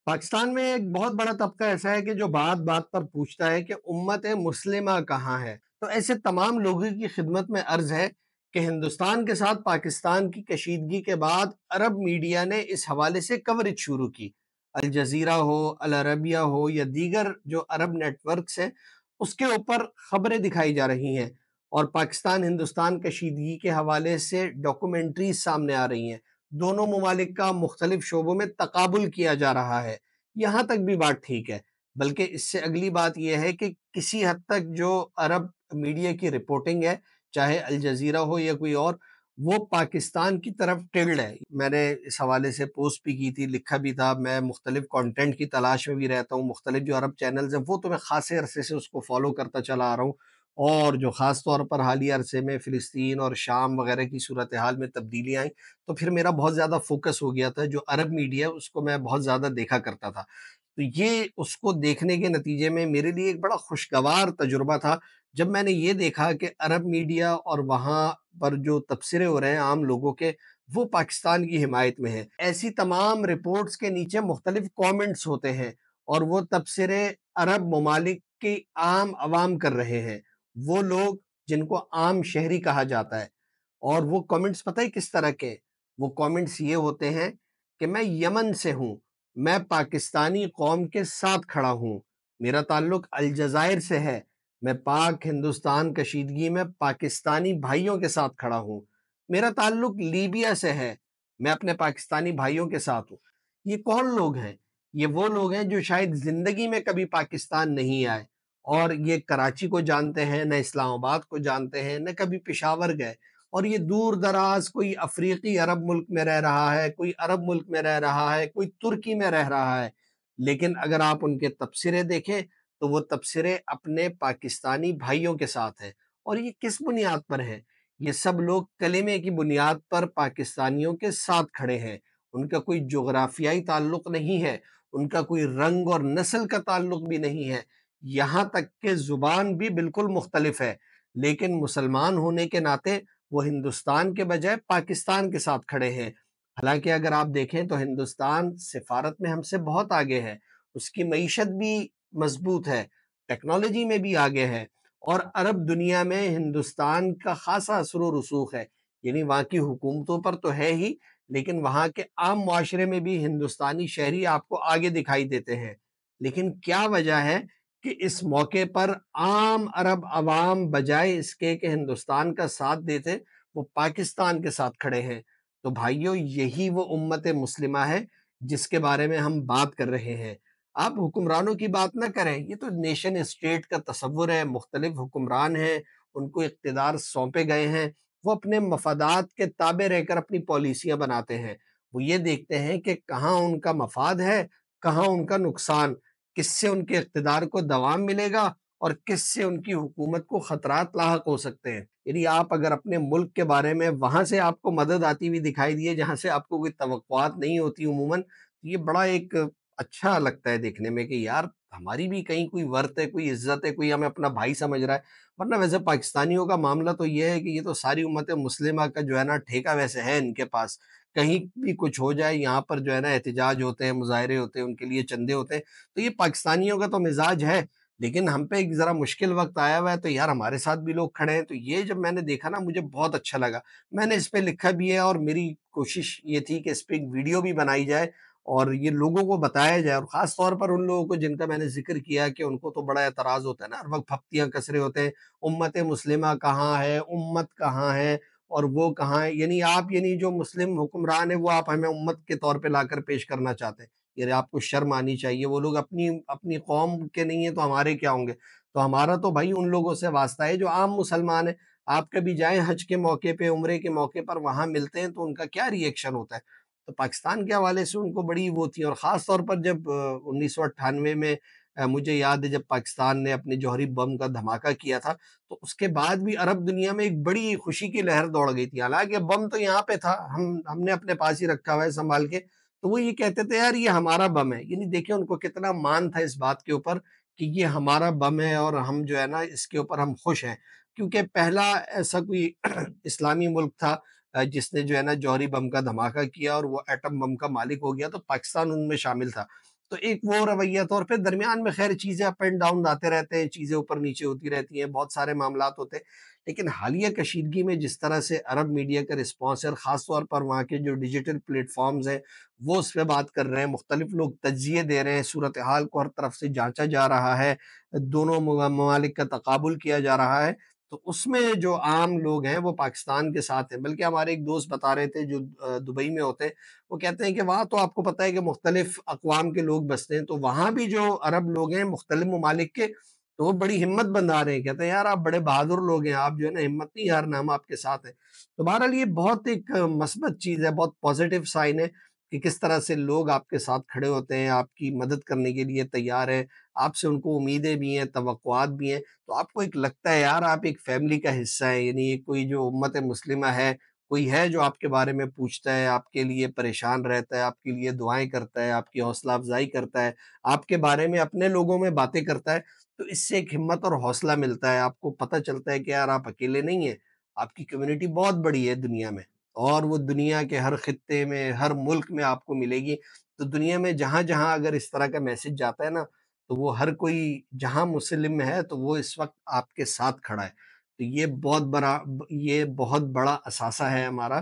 پاکستان میں ایک بہت بڑا طبقہ ایسا ہے کہ جو بات بات پر پوچھتا ہے کہ امت مسلمہ کہاں ہے۔ تو ایسے تمام لوگوں کی خدمت میں عرض ہے کہ ہندوستان کے ساتھ پاکستان کی کشیدگی کے بعد عرب میڈیا نے اس حوالے سے کوریج شروع کی۔ الجزیرہ ہو، العربیہ ہو یا دیگر جو عرب نیٹ ورکس ہیں، اس کے اوپر خبریں دکھائی جا رہی ہیں اور پاکستان ہندوستان کشیدگی کے حوالے سے ڈاکومنٹریز سامنے آ رہی ہیں۔ دونوں ممالک کا مختلف شعبوں میں تقابل کیا جا رہا ہے۔ یہاں تک بھی بات ٹھیک ہے، بلکہ اس سے اگلی بات یہ ہے کہ کسی حد تک جو عرب میڈیا کی رپورٹنگ ہے، چاہے الجزیرہ ہو یا کوئی اور، وہ پاکستان کی طرف ٹلڈ ہے۔ میں نے اس حوالے سے پوسٹ بھی کی تھی، لکھا بھی تھا، میں مختلف کانٹینٹ کی تلاش میں بھی رہتا ہوں، مختلف جو عرب چینلز ہیں وہ تو میں خاصے عرصے سے اس کو فالو کرتا چلا آ رہا ہوں، اور جو خاص طور پر حالیہ عرصے میں فلسطین اور شام وغیرہ کی صورتحال میں تبدیلیاں آئیں تو پھر میرا بہت زیادہ فوکس ہو گیا تھا۔ جو عرب میڈیا ہے اس کو میں بہت زیادہ دیکھا کرتا تھا، تو یہ اس کو دیکھنے کے نتیجے میں میرے لیے ایک بڑا خوشگوار تجربہ تھا جب میں نے یہ دیکھا کہ عرب میڈیا اور وہاں پر جو تبصرے ہو رہے ہیں عام لوگوں کے، وہ پاکستان کی حمایت میں ہیں۔ ایسی تمام رپورٹس کے نیچے مختلف کامنٹس ہوتے ہیں اور وہ تبصرے عرب ممالک کی عام عوام کر رہے ہیں، وہ لوگ جن کو عام شہری کہا جاتا ہے۔ اور وہ کامنٹس پتہ ہے کس طرح کے؟ وہ کامنٹس یہ ہوتے ہیں کہ میں یمن سے ہوں، میں پاکستانی قوم کے ساتھ کھڑا ہوں، میرا تعلق الجزائر سے ہے، میں پاک ہندوستان کشیدگی میں پاکستانی بھائیوں کے ساتھ کھڑا ہوں، میرا تعلق لیبیا سے ہے، میں اپنے پاکستانی بھائیوں کے ساتھ ہوں۔ یہ کون لوگ ہیں؟ یہ وہ لوگ ہیں جو شاید زندگی میں کبھی پاکستان نہیں آئے، اور یہ کراچی کو جانتے ہیں، نہ اسلام آباد کو جانتے ہیں، نہ کبھی پشاور گئے، اور یہ دور دراز کوئی افریقی عرب ملک میں رہ رہا ہے، کوئی عرب ملک میں رہ رہا ہے، کوئی ترکی میں رہ رہا ہے، لیکن اگر آپ ان کے تبصرے دیکھیں تو وہ تبصرے اپنے پاکستانی بھائیوں کے ساتھ ہیں۔ اور یہ کس بنیاد پر ہے؟ یہ سب لوگ کلمے کی بنیاد پر پاکستانیوں کے ساتھ کھڑے ہیں، ان کا کوئی جغرافیائی تعلق نہیں ہے، ان کا کوئی رنگ اور نسل کا تعلق بھی نہیں ہے، یہاں تک کہ زبان بھی بالکل مختلف ہے، لیکن مسلمان ہونے کے ناطے وہ ہندوستان کے بجائے پاکستان کے ساتھ کھڑے ہیں۔ حالانکہ اگر آپ دیکھیں تو ہندوستان سفارت میں ہم سے بہت آگے ہے، اس کی معیشت بھی مضبوط ہے، ٹیکنالوجی میں بھی آگے ہے، اور عرب دنیا میں ہندوستان کا خاصا اثر و رسوخ ہے۔ یعنی وہاں کی حکومتوں پر تو ہے ہی، لیکن وہاں کے عام معاشرے میں بھی ہندوستانی شہری آپ کو آگے دکھائی دیتے ہیں۔ لیکن کیا وجہ ہے کہ اس موقع پر عام عرب عوام بجائے اس کے کہ ہندوستان کا ساتھ دیتے، وہ پاکستان کے ساتھ کھڑے ہیں؟ تو بھائیوں، یہی وہ امت مسلمہ ہے جس کے بارے میں ہم بات کر رہے ہیں۔ آپ حکمرانوں کی بات نہ کریں، یہ تو نیشن اسٹیٹ کا تصور ہے، مختلف حکمران ہیں، ان کو اقتدار سونپے گئے ہیں، وہ اپنے مفادات کے تابع رہ کر اپنی پالیسیاں بناتے ہیں۔ وہ یہ دیکھتے ہیں کہ کہاں ان کا مفاد ہے، کہاں ان کا نقصان، کس سے ان کے اقتدار کو دوام ملے گا اور کس سے ان کی حکومت کو خطرات لاحق ہو سکتے ہیں۔ یعنی آپ اگر اپنے ملک کے بارے میں وہاں سے آپ کو مدد آتی ہوئی دکھائی دیے جہاں سے آپ کو کوئی توقعات نہیں ہوتی عموماً، تو یہ بڑا ایک اچھا لگتا ہے دیکھنے میں کہ یار ہماری بھی کہیں کوئی ورت ہے، کوئی عزت ہے، کوئی ہمیں اپنا بھائی سمجھ رہا ہے۔ ورنہ ویسے پاکستانیوں کا معاملہ تو یہ ہے کہ یہ تو ساری امت مسلمہ کا جو ہے نا ٹھیکہ ویسے ہے ان کے پاس، کہیں بھی کچھ ہو جائے یہاں پر جو ہے نا احتجاج ہوتے ہیں، مظاہرے ہوتے ہیں، ان کے لیے چندے ہوتے ہیں۔ تو یہ پاکستانیوں کا تو مزاج ہے، لیکن ہم پہ ایک ذرا مشکل وقت آیا ہوا ہے تو یار ہمارے ساتھ بھی لوگ کھڑے ہیں۔ تو یہ جب میں نے دیکھا نا مجھے بہت اچھا لگا، میں نے اس پہ لکھا بھی ہے، اور میری کوشش یہ تھی کہ اس پہ ایک ویڈیو بھی بنائی جائے اور یہ لوگوں کو بتایا جائے، اور خاص طور پر ان لوگوں کو جن کا میں نے ذکر کیا کہ ان کو تو بڑا اعتراض ہوتا ہے نا، ہر وقت پھپتیاں کس رہے ہوتے ہیں، امت مسلمہ کہاں ہے، امت کہاں ہے، اور وہ کہاں ہے؟ یعنی آپ، یعنی جو مسلم حکمران ہے وہ آپ ہمیں امت کے طور پہ لا کر پیش کرنا چاہتے ہیں؟ یعنی آپ کو شرم آنی چاہیے، وہ لوگ اپنی اپنی قوم کے نہیں ہیں تو ہمارے کیا ہوں گے؟ تو ہمارا تو بھائی ان لوگوں سے واسطہ ہے جو عام مسلمان ہیں۔ آپ کبھی جائیں حج کے موقع پہ، عمرے کے موقع پر، وہاں ملتے ہیں تو ان کا کیا ری ایکشن ہوتا ہے؟ تو پاکستان کے حوالے سے ان کو بڑی وہ تھی، اور خاص طور پر جب 1998 میں مجھے یاد ہے جب پاکستان نے اپنے جوہری بم کا دھماکہ کیا تھا، تو اس کے بعد بھی عرب دنیا میں ایک بڑی خوشی کی لہر دوڑ گئی تھی، حالانکہ بم تو یہاں پہ تھا، ہم نے اپنے پاس ہی رکھا ہوا ہے سنبھال کے، تو وہ یہ کہتے تھے یار یہ ہمارا بم ہے۔ یعنی دیکھیں ان کو کتنا مان تھا اس بات کے اوپر کہ یہ ہمارا بم ہے اور ہم جو ہے نا اس کے اوپر ہم خوش ہیں، کیونکہ پہلا ایسا کوئی اسلامی ملک تھا جس نے جو ہے نا جوہری بم کا دھماکہ کیا اور وہ ایٹم بم کا مالک ہو گیا، تو پاکستان ان میں شامل تھا۔ تو ایک وہ رویہ تھا، اور پھر درمیان میں خیر چیزیں اپ اینڈ ڈاؤن آتے رہتے ہیں، چیزیں اوپر نیچے ہوتی رہتی ہیں، بہت سارے معاملات ہوتے ہیں، لیکن حالیہ کشیدگی میں جس طرح سے عرب میڈیا کا رسپانس ہے، اور خاص طور پر وہاں کے جو ڈیجیٹل پلیٹ فارمز ہیں وہ اس پہ بات کر رہے ہیں، مختلف لوگ تجزیے دے رہے ہیں، صورتحال کو ہر طرف سے جانچا جا رہا ہے، دونوں ممالک کا تقابل کیا جا رہا ہے، تو اس میں جو عام لوگ ہیں وہ پاکستان کے ساتھ ہیں۔ بلکہ ہمارے ایک دوست بتا رہے تھے جو دبئی میں ہوتے ہیں، وہ کہتے ہیں کہ وہاں تو آپ کو پتہ ہے کہ مختلف اقوام کے لوگ بستے ہیں، تو وہاں بھی جو عرب لوگ ہیں مختلف ممالک کے، تو وہ بڑی ہمت بندھا رہے ہیں، کہتے ہیں یار آپ بڑے بہادر لوگ ہیں، آپ جو ہے نا ہمت نہیں ہارنا، ہم آپ کے ساتھ ہیں۔ تو بہرحال یہ بہت ایک مثبت چیز ہے، بہت پازیٹیو سائن ہے کہ کس طرح سے لوگ آپ کے ساتھ کھڑے ہوتے ہیں، آپ کی مدد کرنے کے لیے تیار ہیں، آپ سے ان کو امیدیں بھی ہیں، توقعات بھی ہیں، تو آپ کو ایک لگتا ہے یار آپ ایک فیملی کا حصہ ہیں، یعنی یہ کوئی جو امت مسلمہ ہے، کوئی ہے جو آپ کے بارے میں پوچھتا ہے، آپ کے لیے پریشان رہتا ہے، آپ کے لیے دعائیں کرتا ہے، آپ کی حوصلہ افزائی کرتا ہے، آپ کے بارے میں اپنے لوگوں میں باتیں کرتا ہے، تو اس سے ایک ہمت اور حوصلہ ملتا ہے، آپ کو پتہ چلتا ہے کہ یار آپ اکیلے نہیں ہیں، آپ کی کمیونٹی بہت بڑی ہے دنیا میں، اور وہ دنیا کے ہر خطے میں، ہر ملک میں آپ کو ملے گی۔ تو دنیا میں جہاں جہاں اگر اس طرح کا میسج جاتا ہے نا، تو وہ ہر کوئی جہاں مسلم ہے تو وہ اس وقت آپ کے ساتھ کھڑا ہے۔ تو یہ بہت بڑا اثاثہ ہے ہمارا،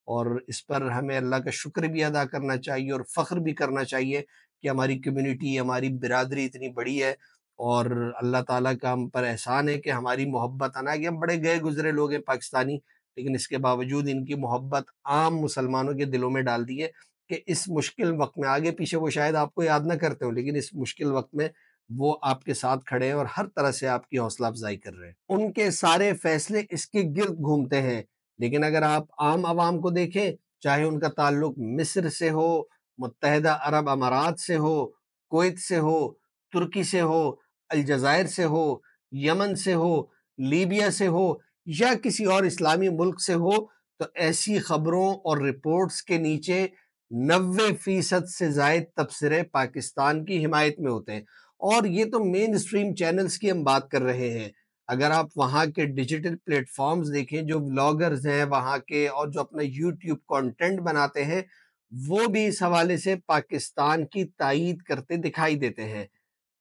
اور اس پر ہمیں اللہ کا شکر بھی ادا کرنا چاہیے اور فخر بھی کرنا چاہیے کہ ہماری کمیونٹی، ہماری برادری اتنی بڑی ہے، اور اللہ تعالیٰ کا ہم پر احسان ہے کہ ہماری محبت، حالانکہ ہم بڑے گئے گزرے لوگ ہیں پاکستانی، لیکن اس کے باوجود ان کی محبت عام مسلمانوں کے دلوں میں ڈال دی ہے کہ اس مشکل وقت میں، آگے پیچھے وہ شاید آپ کو یاد نہ کرتے ہوں، لیکن اس مشکل وقت میں وہ آپ کے ساتھ کھڑے ہیں اور ہر طرح سے آپ کی حوصلہ افزائی کر رہے ہیں۔ ان کے سارے فیصلے اس کے گرد گھومتے ہیں، لیکن اگر آپ عام عوام کو دیکھیں، چاہے ان کا تعلق مصر سے ہو، متحدہ عرب امارات سے ہو، کویت سے ہو، ترکی سے ہو، الجزائر سے ہو، یمن سے ہو، لیبیا سے ہو، یا کسی اور اسلامی ملک سے ہو، تو ایسی خبروں اور رپورٹس کے نیچے 90% سے زائد تبصرے پاکستان کی حمایت میں ہوتے ہیں۔ اور یہ تو مین اسٹریم چینلز کی ہم بات کر رہے ہیں، اگر آپ وہاں کے ڈیجیٹل پلیٹ فارمز دیکھیں، جو ولاگرز ہیں وہاں کے اور جو اپنا یوٹیوب کانٹینٹ بناتے ہیں، وہ بھی اس حوالے سے پاکستان کی تائید کرتے دکھائی دیتے ہیں۔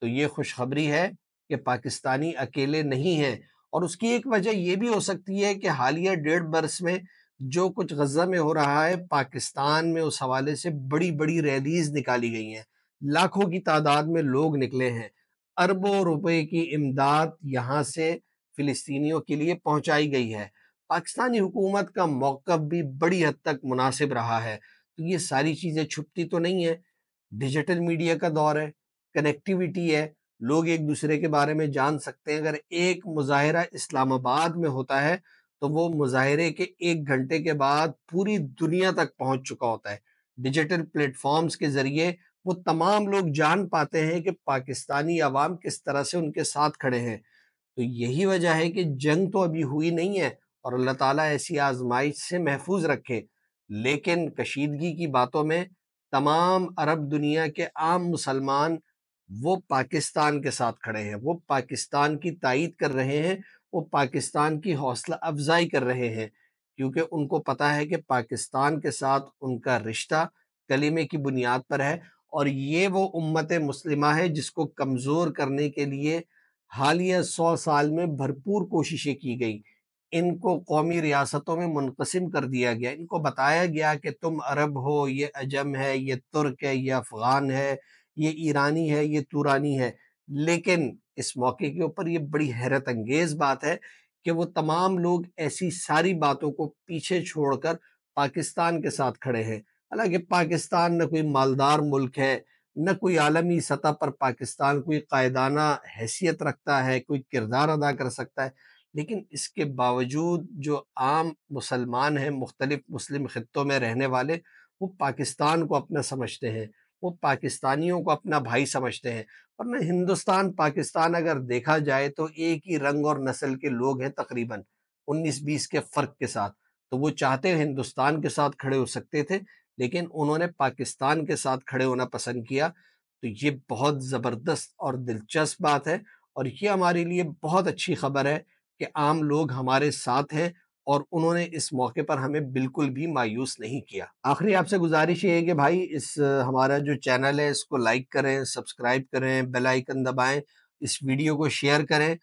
تو یہ خوشخبری ہے کہ پاکستانی اکیلے نہیں ہیں، اور اس کی ایک وجہ یہ بھی ہو سکتی ہے کہ حالیہ 1.5 برس میں جو کچھ غزہ میں ہو رہا ہے، پاکستان میں اس حوالے سے بڑی بڑی ریلیز نکالی گئی ہیں، لاکھوں کی تعداد میں لوگ نکلے ہیں، اربوں روپے کی امداد یہاں سے فلسطینیوں کے لیے پہنچائی گئی ہے، پاکستانی حکومت کا موقف بھی بڑی حد تک مناسب رہا ہے۔ تو یہ ساری چیزیں چھپتی تو نہیں ہیں، ڈیجیٹل میڈیا کا دور ہے، کنیکٹیویٹی ہے، لوگ ایک دوسرے کے بارے میں جان سکتے ہیں۔ اگر ایک مظاہرہ اسلام آباد میں ہوتا ہے تو وہ مظاہرے کے 1 گھنٹے کے بعد پوری دنیا تک پہنچ چکا ہوتا ہے۔ ڈیجیٹل پلیٹ فارمز کے ذریعے وہ تمام لوگ جان پاتے ہیں کہ پاکستانی عوام کس طرح سے ان کے ساتھ کھڑے ہیں۔ تو یہی وجہ ہے کہ جنگ تو ابھی ہوئی نہیں ہے، اور اللہ تعالیٰ ایسی آزمائش سے محفوظ رکھے، لیکن کشیدگی کی باتوں میں تمام عرب دنیا کے عام مسلمان وہ پاکستان کے ساتھ کھڑے ہیں، وہ پاکستان کی تائید کر رہے ہیں، وہ پاکستان کی حوصلہ افزائی کر رہے ہیں، کیونکہ ان کو پتہ ہے کہ پاکستان کے ساتھ ان کا رشتہ کلمے کی بنیاد پر ہے، اور یہ وہ امت مسلمہ ہے جس کو کمزور کرنے کے لیے حالیہ 100 سال میں بھرپور کوششیں کی گئی۔ ان کو قومی ریاستوں میں منقسم کر دیا گیا، ان کو بتایا گیا کہ تم عرب ہو، یہ عجم ہے، یہ ترک ہے، یہ افغان ہے، یہ ایرانی ہے، یہ تورانی ہے، لیکن اس موقع کے اوپر یہ بڑی حیرت انگیز بات ہے کہ وہ تمام لوگ ایسی ساری باتوں کو پیچھے چھوڑ کر پاکستان کے ساتھ کھڑے ہیں۔ حالانکہ پاکستان نہ کوئی مالدار ملک ہے، نہ کوئی عالمی سطح پر پاکستان کوئی قائدانہ حیثیت رکھتا ہے، کوئی کردار ادا کر سکتا ہے، لیکن اس کے باوجود جو عام مسلمان ہیں مختلف مسلم خطوں میں رہنے والے، وہ پاکستان کو اپنا سمجھتے ہیں، وہ پاکستانیوں کو اپنا بھائی سمجھتے ہیں، ورنہ ہندوستان پاکستان اگر دیکھا جائے تو ایک ہی رنگ اور نسل کے لوگ ہیں، تقریباً 19-20 کے فرق کے ساتھ۔ تو وہ چاہتے ہندوستان کے ساتھ کھڑے ہو سکتے تھے، لیکن انہوں نے پاکستان کے ساتھ کھڑے ہونا پسند کیا۔ تو یہ بہت زبردست اور دلچسپ بات ہے، اور یہ ہمارے لیے بہت اچھی خبر ہے کہ عام لوگ ہمارے ساتھ ہیں، اور انہوں نے اس موقع پر ہمیں بالکل بھی مایوس نہیں کیا۔ آخری آپ سے گزارش یہ ہے کہ بھائی ہمارا جو چینل ہے اس کو لائک کریں، سبسکرائب کریں، بیل آئیکن دبائیں، اس ویڈیو کو شیئر کریں،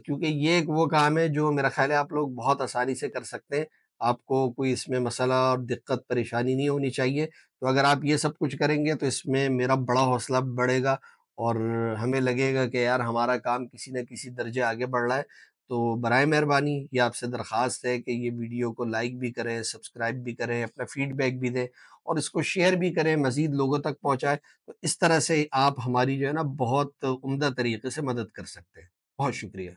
کیونکہ یہ ایک وہ کام ہے جو میرا خیال ہے آپ لوگ بہت آسانی سے کر سکتے ہیں۔ آپ کو کوئی اس میں مسئلہ اور دقت پریشانی نہیں ہونی چاہیے۔ تو اگر آپ یہ سب کچھ کریں گے تو اس میں میرا بڑا حوصلہ بڑھے گا، اور ہمیں لگے گا کہ یار ہمارا کام کسی نہ کسی درجے آگے بڑھ رہا ہے۔ تو برائے مہربانی یہ آپ سے درخواست ہے کہ یہ ویڈیو کو لائک بھی کریں، سبسکرائب بھی کریں، اپنا فیڈ بیک بھی دیں، اور اس کو شیئر بھی کریں، مزید لوگوں تک پہنچائیں۔ تو اس طرح سے آپ ہماری جو ہے نا بہت عمدہ طریقے سے مدد کر سکتے ہیں۔ بہت شکریہ۔